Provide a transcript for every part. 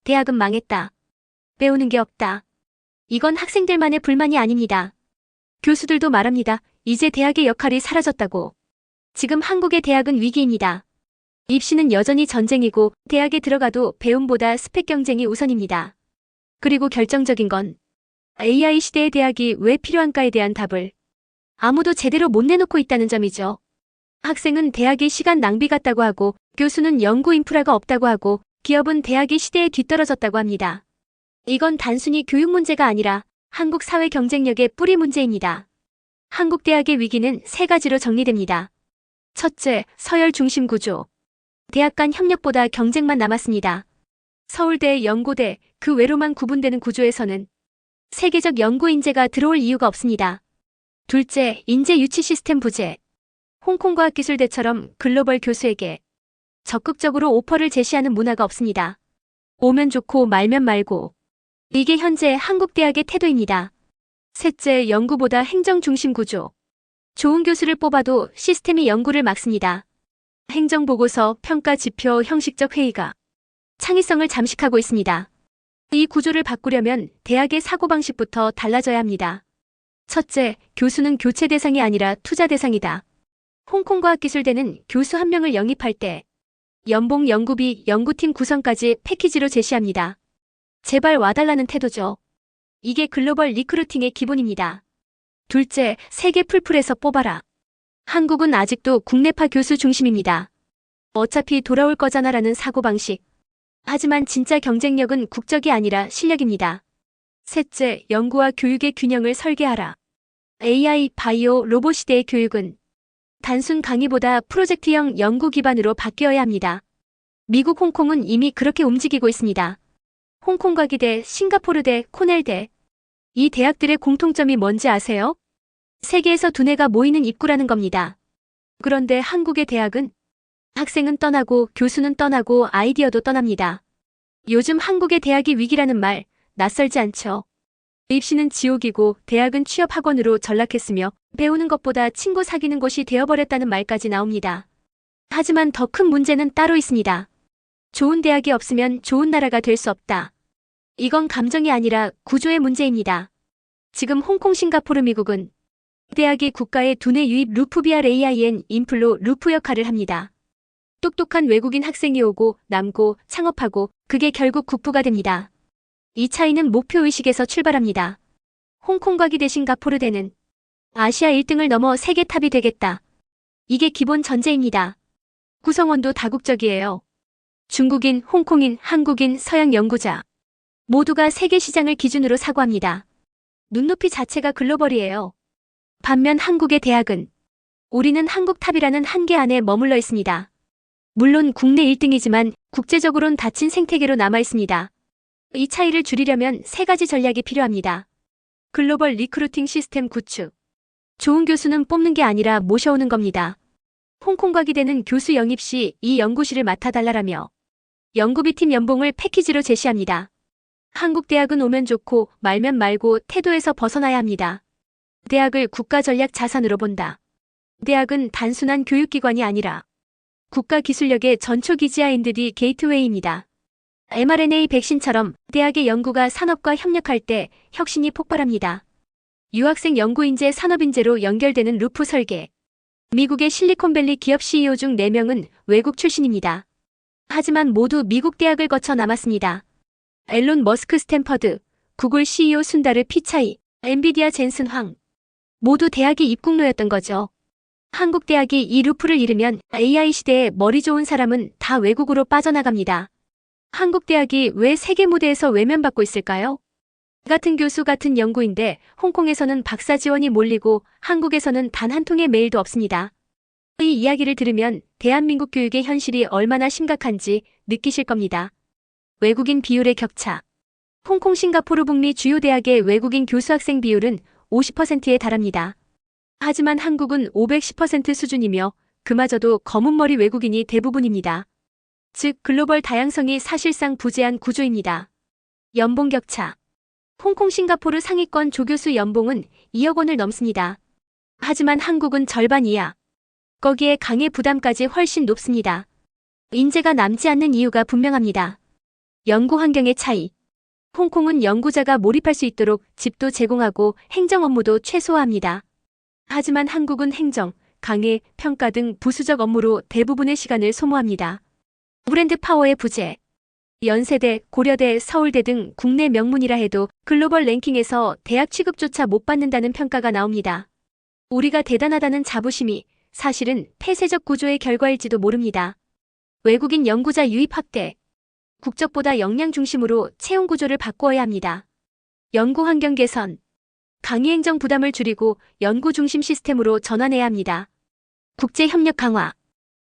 대학은 망했다. 배우는 게 없다. 이건 학생들만의 불만이 아닙니다. 교수들도 말합니다. 이제 대학의 역할이 사라졌다고. 지금 한국의 대학은 위기입니다. 입시는 여전히 전쟁이고 대학에 들어가도 배움보다 스펙 경쟁이 우선입니다. 그리고 결정적인 건 AI 시대의 대학이 왜 필요한가에 대한 답을 아무도 제대로 못 내놓고 있다는 점이죠. 학생은 대학이 시간 낭비 같다고 하고 교수는 연구 인프라가 없다고 하고 기업은 대학이 시대에 뒤떨어졌다고 합니다. 이건 단순히 교육 문제가 아니라 한국 사회 경쟁력의 뿌리 문제입니다. 한국 대학의 위기는 세 가지로 정리됩니다. 첫째, 서열 중심 구조. 대학 간 협력보다 경쟁만 남았습니다. 서울대, 연고대, 그 외로만 구분되는 구조에서는 세계적 연구 인재가 들어올 이유가 없습니다. 둘째, 인재 유치 시스템 부재. 홍콩과학기술대처럼 글로벌 교수에게 적극적으로 오퍼를 제시하는 문화가 없습니다. 오면 좋고 말면 말고. 이게 현재 한국 대학의 태도입니다. 셋째, 연구보다 행정 중심 구조. 좋은 교수를 뽑아도 시스템이 연구를 막습니다. 행정보고서, 평가 지표, 형식적 회의가 창의성을 잠식하고 있습니다. 이 구조를 바꾸려면 대학의 사고방식부터 달라져야 합니다. 첫째, 교수는 교체 대상이 아니라 투자 대상이다. 홍콩과학기술대는 교수 한 명을 영입할 때 연봉, 연구비, 연구팀 구성까지 패키지로 제시합니다. 제발 와달라는 태도죠. 이게 글로벌 리크루팅의 기본입니다. 둘째, 세계 풀풀에서 뽑아라. 한국은 아직도 국내파 교수 중심입니다. 어차피 돌아올 거잖아라는 사고방식. 하지만 진짜 경쟁력은 국적이 아니라 실력입니다. 셋째, 연구와 교육의 균형을 설계하라. AI, 바이오, 로봇 시대의 교육은 단순 강의보다 프로젝트형 연구 기반으로 바뀌어야 합니다. 미국, 홍콩은 이미 그렇게 움직이고 있습니다. 홍콩과기대, 싱가포르대, 코넬대. 이 대학들의 공통점이 뭔지 아세요? 세계에서 두뇌가 모이는 입구라는 겁니다. 그런데 한국의 대학은 학생은 떠나고 교수는 떠나고 아이디어도 떠납니다. 요즘 한국의 대학이 위기라는 말 낯설지 않죠? 입시는 지옥이고 대학은 취업학원으로 전락했으며 배우는 것보다 친구 사귀는 곳이 되어버렸다는 말까지 나옵니다. 하지만 더 큰 문제는 따로 있습니다. 좋은 대학이 없으면 좋은 나라가 될 수 없다. 이건 감정이 아니라 구조의 문제입니다. 지금 홍콩, 싱가포르, 미국은 대학이 국가의 두뇌 유입 루프 BRAIN 인플로 루프 역할을 합니다. 똑똑한 외국인 학생이 오고 남고 창업하고 그게 결국 국부가 됩니다. 이 차이는 목표의식에서 출발합니다. 홍콩과기대, 싱가포르대는 아시아 1등을 넘어 세계 탑이 되겠다. 이게 기본 전제입니다. 구성원도 다국적이에요. 중국인, 홍콩인, 한국인, 서양 연구자. 모두가 세계 시장을 기준으로 사고합니다. 눈높이 자체가 글로벌이에요. 반면 한국의 대학은 우리는 한국 탑이라는 한계 안에 머물러 있습니다. 물론 국내 1등이지만 국제적으론 닫힌 생태계로 남아 있습니다. 이 차이를 줄이려면 세 가지 전략이 필요합니다. 글로벌 리크루팅 시스템 구축. 좋은 교수는 뽑는 게 아니라 모셔오는 겁니다. 홍콩과기대는 교수 영입 시 이 연구실을 맡아달라라며 연구비팀 연봉을 패키지로 제시합니다. 한국 대학은 오면 좋고 말면 말고 태도에서 벗어나야 합니다. 대학을 국가 전략 자산으로 본다. 대학은 단순한 교육기관이 아니라 국가 기술력의 전초기지와 인드디 게이트웨이입니다. mRNA 백신처럼 대학의 연구가 산업과 협력할 때 혁신이 폭발합니다. 유학생 연구인재 산업인재로 연결되는 루프 설계. 미국의 실리콘밸리 기업 CEO 중 4명은 외국 출신입니다. 하지만 모두 미국 대학을 거쳐 남았습니다. 앨런 머스크 스탠퍼드, 구글 CEO 순다르 피차이, 엔비디아 젠슨 황. 모두 대학이 입국로였던 거죠. 한국 대학이 이 루프를 잃으면 AI 시대에 머리 좋은 사람은 다 외국으로 빠져나갑니다. 한국 대학이 왜 세계 무대에서 외면받고 있을까요? 같은 교수 같은 연구인데 홍콩에서는 박사 지원이 몰리고 한국에서는 단 한 통의 메일도 없습니다. 이 이야기를 들으면 대한민국 교육의 현실이 얼마나 심각한지 느끼실 겁니다. 외국인 비율의 격차. 홍콩, 싱가포르, 북미 주요 대학의 외국인 교수 학생 비율은 50%에 달합니다. 하지만 한국은 510% 수준이며 그마저도 검은머리 외국인이 대부분입니다. 즉 글로벌 다양성이 사실상 부재한 구조입니다. 연봉 격차. 홍콩, 싱가포르 상위권 조교수 연봉은 2억 원을 넘습니다. 하지만 한국은 절반 이하. 거기에 강의 부담까지 훨씬 높습니다. 인재가 남지 않는 이유가 분명합니다. 연구 환경의 차이. 홍콩은 연구자가 몰입할 수 있도록 집도 제공하고 행정 업무도 최소화합니다. 하지만 한국은 행정, 강의, 평가 등 부수적 업무로 대부분의 시간을 소모합니다. 브랜드 파워의 부재. 연세대, 고려대, 서울대 등 국내 명문이라 해도 글로벌 랭킹에서 대학 취급조차 못 받는다는 평가가 나옵니다. 우리가 대단하다는 자부심이 사실은 폐쇄적 구조의 결과일지도 모릅니다. 외국인 연구자 유입 확대. 국적보다 역량 중심으로 채용 구조를 바꾸어야 합니다. 연구 환경 개선. 강의 행정 부담을 줄이고 연구 중심 시스템으로 전환해야 합니다. 국제 협력 강화.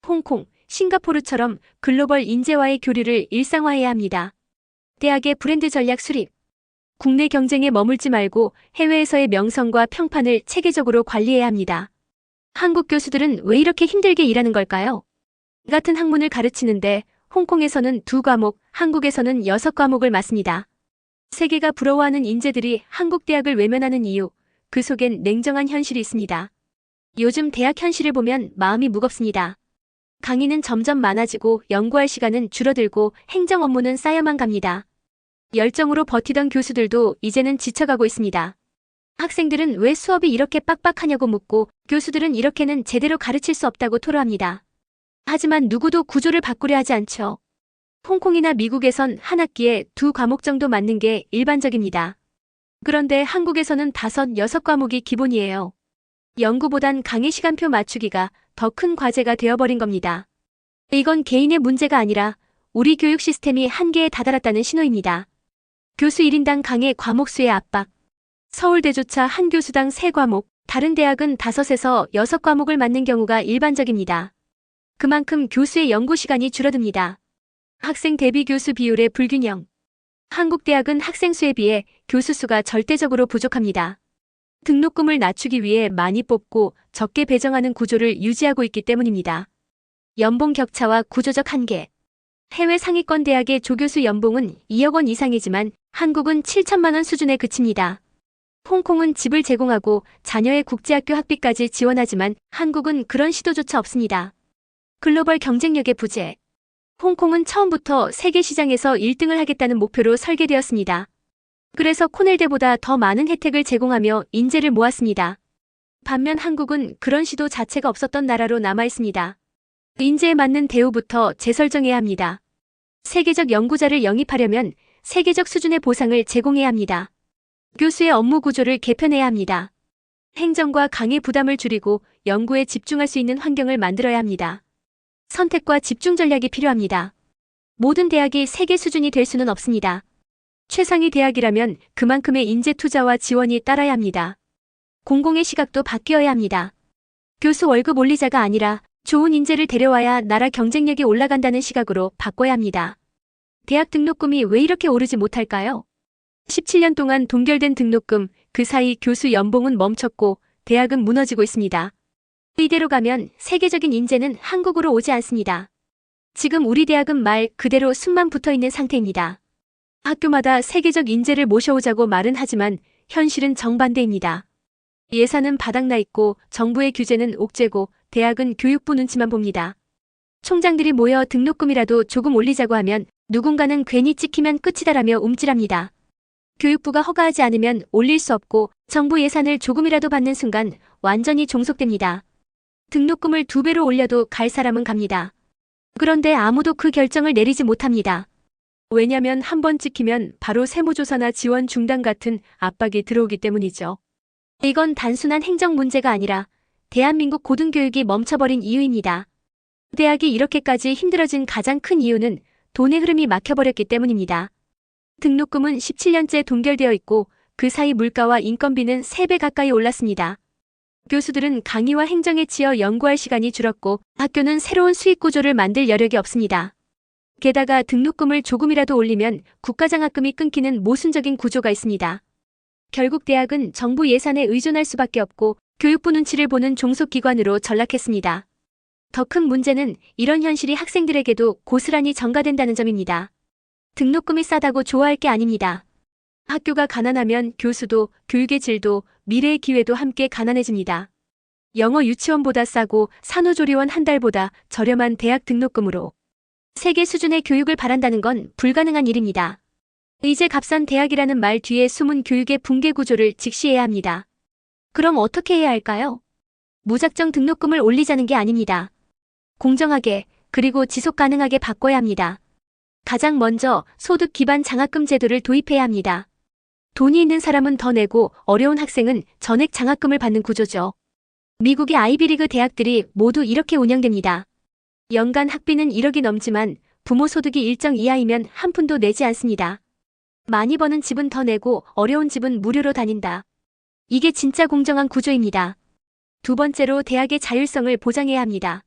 홍콩, 싱가포르처럼 글로벌 인재와의 교류를 일상화해야 합니다. 대학의 브랜드 전략 수립. 국내 경쟁에 머물지 말고 해외에서의 명성과 평판을 체계적으로 관리해야 합니다. 한국 교수들은 왜 이렇게 힘들게 일하는 걸까요? 같은 학문을 가르치는데 홍콩에서는 2과목, 한국에서는 6과목을 맡습니다. 세계가 부러워하는 인재들이 한국 대학을 외면하는 이유, 그 속엔 냉정한 현실이 있습니다. 요즘 대학 현실을 보면 마음이 무겁습니다. 강의는 점점 많아지고 연구할 시간은 줄어들고 행정 업무는 쌓여만 갑니다. 열정으로 버티던 교수들도 이제는 지쳐가고 있습니다. 학생들은 왜 수업이 이렇게 빡빡하냐고 묻고 교수들은 이렇게는 제대로 가르칠 수 없다고 토로합니다. 하지만 누구도 구조를 바꾸려 하지 않죠. 홍콩이나 미국에선 한 학기에 2과목 정도 맞는 게 일반적입니다. 그런데 한국에서는 5, 6과목이 기본이에요. 연구보단 강의 시간표 맞추기가 더 큰 과제가 되어버린 겁니다. 이건 개인의 문제가 아니라 우리 교육 시스템이 한계에 다다랐다는 신호입니다. 교수 1인당 강의 과목 수의 압박. 서울대조차 한 교수당 3과목, 다른 대학은 5에서 6과목을 맡는 경우가 일반적입니다. 그만큼 교수의 연구 시간이 줄어듭니다. 학생 대비 교수 비율의 불균형. 한국 대학은 학생 수에 비해 교수 수가 절대적으로 부족합니다. 등록금을 낮추기 위해 많이 뽑고 적게 배정하는 구조를 유지하고 있기 때문입니다. 연봉 격차와 구조적 한계. 해외 상위권 대학의 조교수 연봉은 2억 원 이상이지만 한국은 7천만 원 수준에 그칩니다. 홍콩은 집을 제공하고 자녀의 국제학교 학비까지 지원하지만 한국은 그런 시도조차 없습니다. 글로벌 경쟁력의 부재. 홍콩은 처음부터 세계 시장에서 1등을 하겠다는 목표로 설계되었습니다. 그래서 코넬대보다 더 많은 혜택을 제공하며 인재를 모았습니다. 반면 한국은 그런 시도 자체가 없었던 나라로 남아있습니다. 인재에 맞는 대우부터 재설정해야 합니다. 세계적 연구자를 영입하려면 세계적 수준의 보상을 제공해야 합니다. 교수의 업무 구조를 개편해야 합니다. 행정과 강의 부담을 줄이고 연구에 집중할 수 있는 환경을 만들어야 합니다. 선택과 집중 전략이 필요합니다. 모든 대학이 세계 수준이 될 수는 없습니다. 최상위 대학이라면 그만큼의 인재 투자와 지원이 따라야 합니다. 공공의 시각도 바뀌어야 합니다. 교수 월급 올리자가 아니라 좋은 인재를 데려와야 나라 경쟁력이 올라간다는 시각으로 바꿔야 합니다. 대학 등록금이 왜 이렇게 오르지 못할까요? 17년 동안 동결된 등록금, 그 사이 교수 연봉은 멈췄고 대학은 무너지고 있습니다. 이대로 가면 세계적인 인재는 한국으로 오지 않습니다. 지금 우리 대학은 말 그대로 숨만 붙어있는 상태입니다. 학교마다 세계적 인재를 모셔오자고 말은 하지만 현실은 정반대입니다. 예산은 바닥나 있고 정부의 규제는 옥죄고 대학은 교육부 눈치만 봅니다. 총장들이 모여 등록금이라도 조금 올리자고 하면 누군가는 괜히 찍히면 끝이다라며 움찔합니다. 교육부가 허가하지 않으면 올릴 수 없고 정부 예산을 조금이라도 받는 순간 완전히 종속됩니다. 등록금을 2배로 올려도 갈 사람은 갑니다. 그런데 아무도 그 결정을 내리지 못합니다. 왜냐면 한번 찍히면 바로 세무조사나 지원 중단 같은 압박이 들어오기 때문이죠. 이건 단순한 행정 문제가 아니라 대한민국 고등교육이 멈춰버린 이유입니다. 대학이 이렇게까지 힘들어진 가장 큰 이유는 돈의 흐름이 막혀버렸기 때문입니다. 등록금은 17년째 동결되어 있고 그 사이 물가와 인건비는 3배 가까이 올랐습니다. 교수들은 강의와 행정에 치여 연구할 시간이 줄었고 학교는 새로운 수익 구조를 만들 여력이 없습니다. 게다가 등록금을 조금이라도 올리면 국가장학금이 끊기는 모순적인 구조가 있습니다. 결국 대학은 정부 예산에 의존할 수밖에 없고 교육부 눈치를 보는 종속기관으로 전락했습니다. 더 큰 문제는 이런 현실이 학생들에게도 고스란히 전가된다는 점입니다. 등록금이 싸다고 좋아할 게 아닙니다. 학교가 가난하면 교수도, 교육의 질도, 미래의 기회도 함께 가난해집니다. 영어 유치원보다 싸고 산후조리원 한 달보다 저렴한 대학 등록금으로 세계 수준의 교육을 바란다는 건 불가능한 일입니다. 이제 값싼 대학이라는 말 뒤에 숨은 교육의 붕괴 구조를 직시해야 합니다. 그럼 어떻게 해야 할까요? 무작정 등록금을 올리자는 게 아닙니다. 공정하게, 그리고 지속 가능하게 바꿔야 합니다. 가장 먼저 소득 기반 장학금 제도를 도입해야 합니다. 돈이 있는 사람은 더 내고 어려운 학생은 전액 장학금을 받는 구조죠. 미국의 아이비리그 대학들이 모두 이렇게 운영됩니다. 연간 학비는 1억이 넘지만 부모 소득이 일정 이하이면 한 푼도 내지 않습니다. 많이 버는 집은 더 내고 어려운 집은 무료로 다닌다. 이게 진짜 공정한 구조입니다. 두 번째로 대학의 자율성을 보장해야 합니다.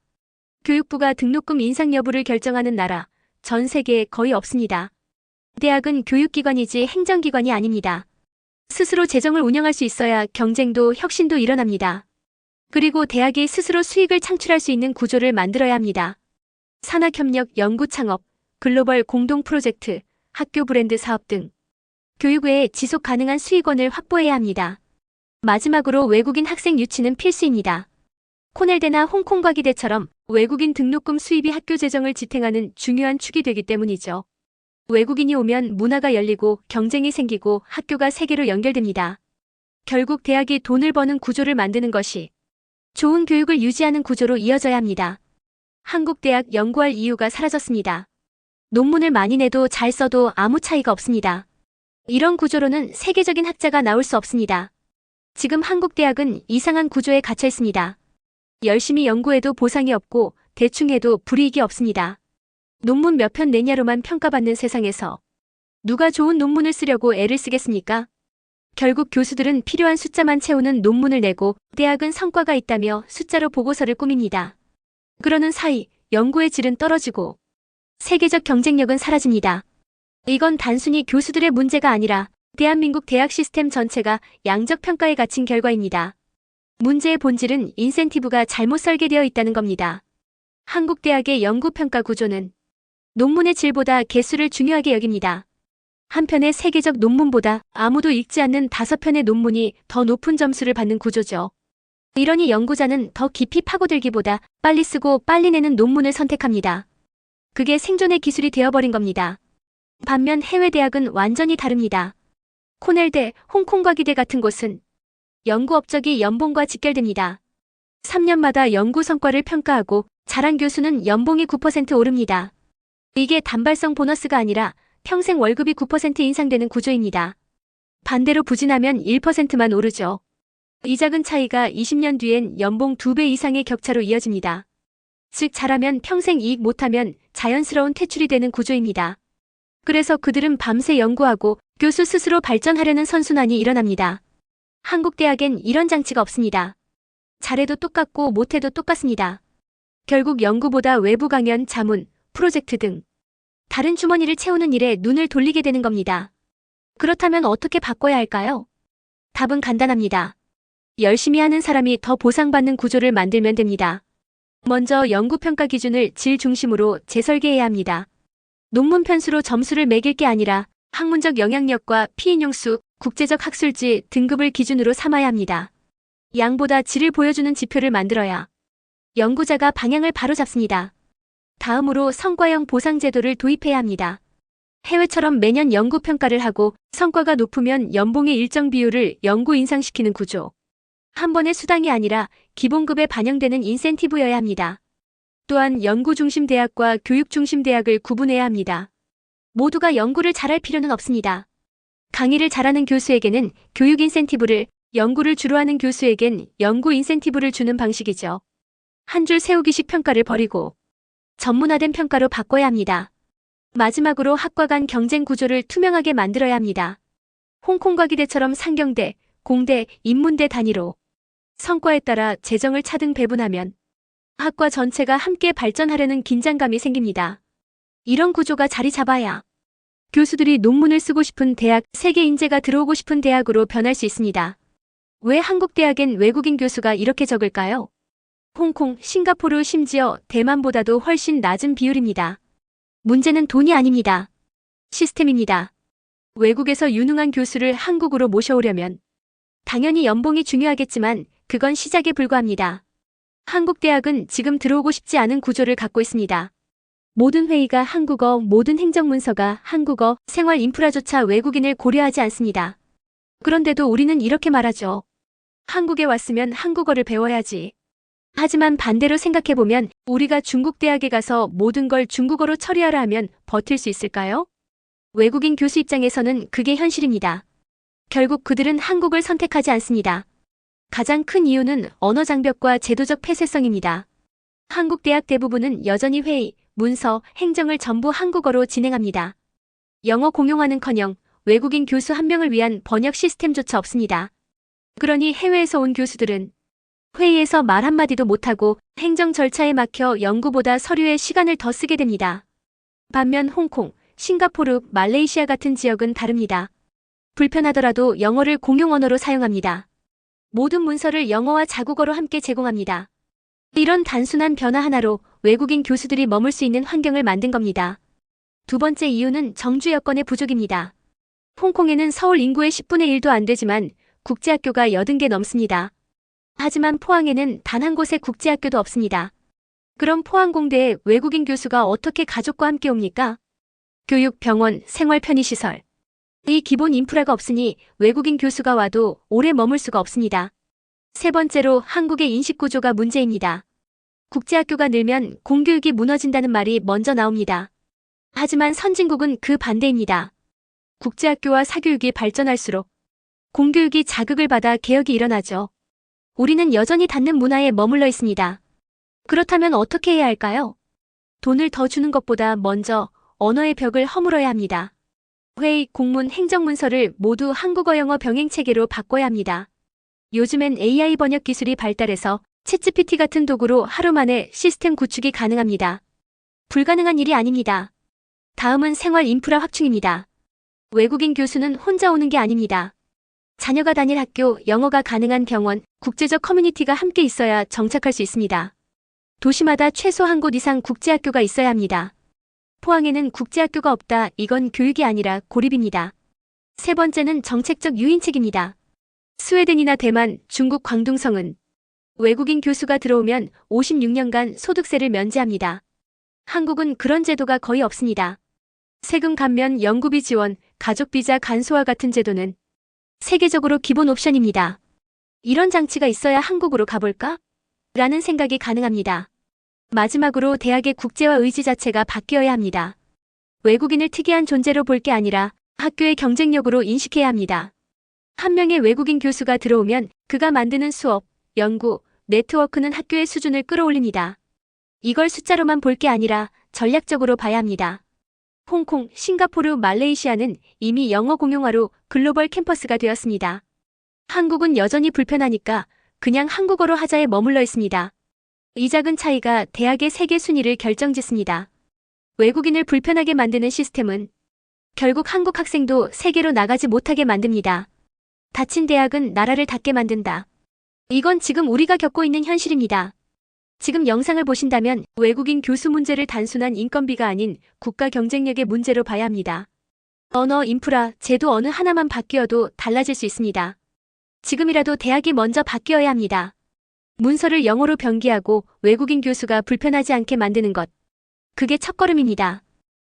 교육부가 등록금 인상 여부를 결정하는 나라, 전 세계에 거의 없습니다. 대학은 교육기관이지 행정기관이 아닙니다. 스스로 재정을 운영할 수 있어야 경쟁도 혁신도 일어납니다. 그리고 대학이 스스로 수익을 창출할 수 있는 구조를 만들어야 합니다. 산학협력, 연구창업, 글로벌 공동 프로젝트, 학교 브랜드 사업 등 교육 외에 지속 가능한 수익원을 확보해야 합니다. 마지막으로 외국인 학생 유치는 필수입니다. 코넬대나 홍콩과기대처럼 외국인 등록금 수입이 학교 재정을 지탱하는 중요한 축이 되기 때문이죠. 외국인이 오면 문화가 열리고 경쟁이 생기고 학교가 세계로 연결됩니다. 결국 대학이 돈을 버는 구조를 만드는 것이 좋은 교육을 유지하는 구조로 이어져야 합니다. 한국 대학 연구할 이유가 사라졌습니다. 논문을 많이 내도 잘 써도 아무 차이가 없습니다. 이런 구조로는 세계적인 학자가 나올 수 없습니다. 지금 한국 대학은 이상한 구조에 갇혀 있습니다. 열심히 연구해도 보상이 없고 대충 해도 불이익이 없습니다. 논문 몇 편 내냐로만 평가받는 세상에서 누가 좋은 논문을 쓰려고 애를 쓰겠습니까? 결국 교수들은 필요한 숫자만 채우는 논문을 내고 대학은 성과가 있다며 숫자로 보고서를 꾸밉니다. 그러는 사이 연구의 질은 떨어지고 세계적 경쟁력은 사라집니다. 이건 단순히 교수들의 문제가 아니라 대한민국 대학 시스템 전체가 양적 평가에 갇힌 결과입니다. 문제의 본질은 인센티브가 잘못 설계되어 있다는 겁니다. 한국 대학의 연구평가 구조는 논문의 질보다 개수를 중요하게 여깁니다. 한 편의 세계적 논문보다 아무도 읽지 않는 5편의 논문이 더 높은 점수를 받는 구조죠. 이러니 연구자는 더 깊이 파고들기보다 빨리 쓰고 빨리 내는 논문을 선택합니다. 그게 생존의 기술이 되어버린 겁니다. 반면 해외 대학은 완전히 다릅니다. 코넬대, 홍콩과기대 같은 곳은 연구 업적이 연봉과 직결됩니다. 3년마다 연구 성과를 평가하고 잘한 교수는 연봉이 9% 오릅니다. 이게 단발성 보너스가 아니라 평생 월급이 9% 인상되는 구조입니다. 반대로 부진하면 1%만 오르죠. 이 작은 차이가 20년 뒤엔 연봉 2배 이상의 격차로 이어집니다. 즉 잘하면 평생 이익 못하면 자연스러운 퇴출이 되는 구조입니다. 그래서 그들은 밤새 연구하고 교수 스스로 발전하려는 선순환이 일어납니다. 한국 대학엔 이런 장치가 없습니다. 잘해도 똑같고 못해도 똑같습니다. 결국 연구보다 외부 강연, 자문, 프로젝트 등 다른 주머니를 채우는 일에 눈을 돌리게 되는 겁니다. 그렇다면 어떻게 바꿔야 할까요? 답은 간단합니다. 열심히 하는 사람이 더 보상받는 구조를 만들면 됩니다. 먼저 연구평가 기준을 질 중심으로 재설계해야 합니다. 논문 편수로 점수를 매길 게 아니라 학문적 영향력과 피인용수, 국제적 학술지 등급을 기준으로 삼아야 합니다. 양보다 질을 보여주는 지표를 만들어야 연구자가 방향을 바로잡습니다. 다음으로 성과형 보상 제도를 도입해야 합니다. 해외처럼 매년 연구평가를 하고 성과가 높으면 연봉의 일정 비율을 연구 인상시키는 구조. 한 번의 수당이 아니라 기본급에 반영되는 인센티브여야 합니다. 또한 연구 중심 대학과 교육 중심 대학을 구분해야 합니다. 모두가 연구를 잘할 필요는 없습니다. 강의를 잘하는 교수에게는 교육 인센티브를, 연구를 주로 하는 교수에겐 연구 인센티브를 주는 방식이죠. 한 줄 세우기식 평가를 버리고 전문화된 평가로 바꿔야 합니다. 마지막으로 학과 간 경쟁 구조를 투명하게 만들어야 합니다. 홍콩과기대처럼 상경대, 공대, 인문대 단위로 성과에 따라 재정을 차등 배분하면 학과 전체가 함께 발전하려는 긴장감이 생깁니다. 이런 구조가 자리 잡아야 교수들이 논문을 쓰고 싶은 대학, 세계 인재가 들어오고 싶은 대학으로 변할 수 있습니다. 왜 한국 대학엔 외국인 교수가 이렇게 적을까요? 홍콩, 싱가포르, 심지어 대만보다도 훨씬 낮은 비율입니다. 문제는 돈이 아닙니다. 시스템입니다. 외국에서 유능한 교수를 한국으로 모셔오려면 당연히 연봉이 중요하겠지만 그건 시작에 불과합니다. 한국 대학은 지금 들어오고 싶지 않은 구조를 갖고 있습니다. 모든 회의가 한국어, 모든 행정문서가 한국어, 생활 인프라조차 외국인을 고려하지 않습니다. 그런데도 우리는 이렇게 말하죠. 한국에 왔으면 한국어를 배워야지. 하지만 반대로 생각해보면 우리가 중국 대학에 가서 모든 걸 중국어로 처리하라 하면 버틸 수 있을까요? 외국인 교수 입장에서는 그게 현실입니다. 결국 그들은 한국을 선택하지 않습니다. 가장 큰 이유는 언어 장벽과 제도적 폐쇄성입니다. 한국 대학 대부분은 여전히 회의, 문서, 행정을 전부 한국어로 진행합니다. 영어 공용화는커녕 외국인 교수 한 명을 위한 번역 시스템조차 없습니다. 그러니 해외에서 온 교수들은 회의에서 말 한마디도 못하고 행정 절차에 막혀 연구보다 서류에 시간을 더 쓰게 됩니다. 반면 홍콩, 싱가포르, 말레이시아 같은 지역은 다릅니다. 불편하더라도 영어를 공용 언어로 사용합니다. 모든 문서를 영어와 자국어로 함께 제공합니다. 이런 단순한 변화 하나로 외국인 교수들이 머물 수 있는 환경을 만든 겁니다. 두 번째 이유는 정주 여건의 부족입니다. 홍콩에는 서울 인구의 10분의 1도 안 되지만 국제학교가 80개 넘습니다. 하지만 포항에는 단 한 곳의 국제학교도 없습니다. 그럼 포항공대에 외국인 교수가 어떻게 가족과 함께 옵니까? 교육, 병원, 생활 편의시설. 이 기본 인프라가 없으니 외국인 교수가 와도 오래 머물 수가 없습니다. 세 번째로 한국의 인식구조가 문제입니다. 국제학교가 늘면 공교육이 무너진다는 말이 먼저 나옵니다. 하지만 선진국은 그 반대입니다. 국제학교와 사교육이 발전할수록 공교육이 자극을 받아 개혁이 일어나죠. 우리는 여전히 닫는 문화에 머물러 있습니다. 그렇다면 어떻게 해야 할까요? 돈을 더 주는 것보다 먼저 언어의 벽을 허물어야 합니다. 회의, 공문, 행정문서를 모두 한국어 영어 병행 체계로 바꿔야 합니다. 요즘엔 AI 번역 기술이 발달해서 챗GPT 같은 도구로 하루 만에 시스템 구축이 가능합니다. 불가능한 일이 아닙니다. 다음은 생활 인프라 확충입니다. 외국인 교수는 혼자 오는 게 아닙니다. 자녀가 다닐 학교, 영어가 가능한 병원, 국제적 커뮤니티가 함께 있어야 정착할 수 있습니다. 도시마다 최소 한 곳 이상 국제학교가 있어야 합니다. 포항에는 국제학교가 없다. 이건 교육이 아니라 고립입니다. 세 번째는 정책적 유인책입니다. 스웨덴이나 대만, 중국 광둥성은 외국인 교수가 들어오면 56년간 소득세를 면제합니다. 한국은 그런 제도가 거의 없습니다. 세금 감면, 연구비 지원, 가족비자 간소화 같은 제도는 세계적으로 기본 옵션입니다. 이런 장치가 있어야 한국으로 가볼까? 라는 생각이 가능합니다. 마지막으로 대학의 국제화 의지 자체가 바뀌어야 합니다. 외국인을 특이한 존재로 볼 게 아니라 학교의 경쟁력으로 인식해야 합니다. 한 명의 외국인 교수가 들어오면 그가 만드는 수업, 연구, 네트워크는 학교의 수준을 끌어올립니다. 이걸 숫자로만 볼 게 아니라 전략적으로 봐야 합니다. 홍콩, 싱가포르, 말레이시아는 이미 영어 공용화로 글로벌 캠퍼스가 되었습니다. 한국은 여전히 불편하니까 그냥 한국어로 하자에 머물러 있습니다. 이 작은 차이가 대학의 세계 순위를 결정짓습니다. 외국인을 불편하게 만드는 시스템은 결국 한국 학생도 세계로 나가지 못하게 만듭니다. 닫힌 대학은 나라를 닫게 만든다. 이건 지금 우리가 겪고 있는 현실입니다. 지금 영상을 보신다면 외국인 교수 문제를 단순한 인건비가 아닌 국가 경쟁력의 문제로 봐야 합니다. 언어, 인프라, 제도 어느 하나만 바뀌어도 달라질 수 있습니다. 지금이라도 대학이 먼저 바뀌어야 합니다. 문서를 영어로 변기하고 외국인 교수가 불편하지 않게 만드는 것. 그게 첫걸음입니다.